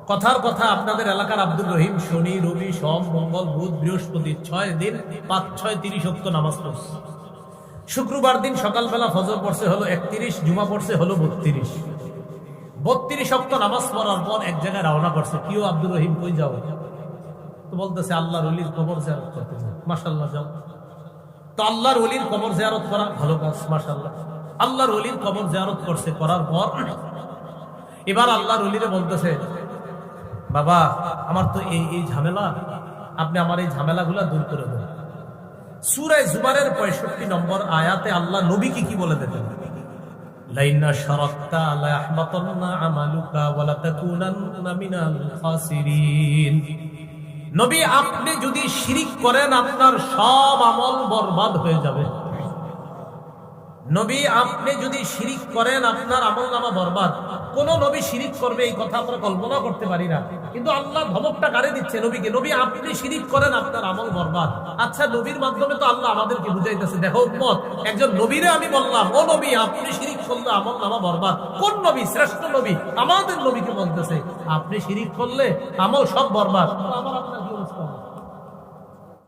কথার কথা, আপনাদের এলাকার আব্দুর রহিম শনি রবি সোম মঙ্গল বুধ বৃহস্পতি 6 দিন 5 6 30 ওয়াক্ত নামাজ পড়ছে। শুক্রবার দিন সকালবেলা ফজর পড়ছে হলো 31, জুমা পড়ছে হলো 32 ওয়াক্ত নামাজ পড়ার পর এক জায়গায় রওনা করছে। কিও আব্দুর রহিম, কই যাও? তো বলতেছে আল্লাহর ওলির কবর জিয়ারত করতে যাও। মাশাআল্লাহ, যাও। তো আল্লাহর ওলির কবর জিয়ারত করা ভালো কাজ, মাশাআল্লাহ। আল্লাহর ওলির কবর জিয়ারত করছে, করার পর এবার আল্লাহর ওলিরে বলতেছে, বাবা আমার তো এই ঝামেলা, আপনি আমার এই ঝামেলাগুলা দূর করে দেন। সূরা জুমারের 65 নম্বর আয়াতে আল্লাহ নবীকে কি বলে দিতেন? লাইন্না শারাকতা লা ইয়াহবাতান্না আমালুকা ওয়া লা তাকুনান্না মিনাল খাসিরিন। নবী, আপনি যদি শিরিক করেন আপনার সব আমল বরবাদ হয়ে যাবে। নবী, আপনি যদি শিরিক করেন আপনার আমলনামা বরবাদ। কোন নবী শিরিক করবে এই কথা আমরা কল্পনা করতে পারি না, কিন্তু আল্লাহ ধমকটা কারে দিচ্ছে নবীকে? নবী, আপনি শিরিক করেন আপনার আমল বরবাদ। আচ্ছা, নবীর মাধ্যমে তো আল্লাহ আমাদেরকে বুঝাইতেছে, দেখো উম্মত, একজন নবীরে আমি বললাম, ও নবী, আপনি শিরিক করলে আমলনামা বরবাদ। কোন নবী? শ্রেষ্ঠ নবী, আমাদের নবীকে বলতেছে আপনি শিরিক করলে আমল সব বরবাদ। আমার আপনার কি অবস্থা?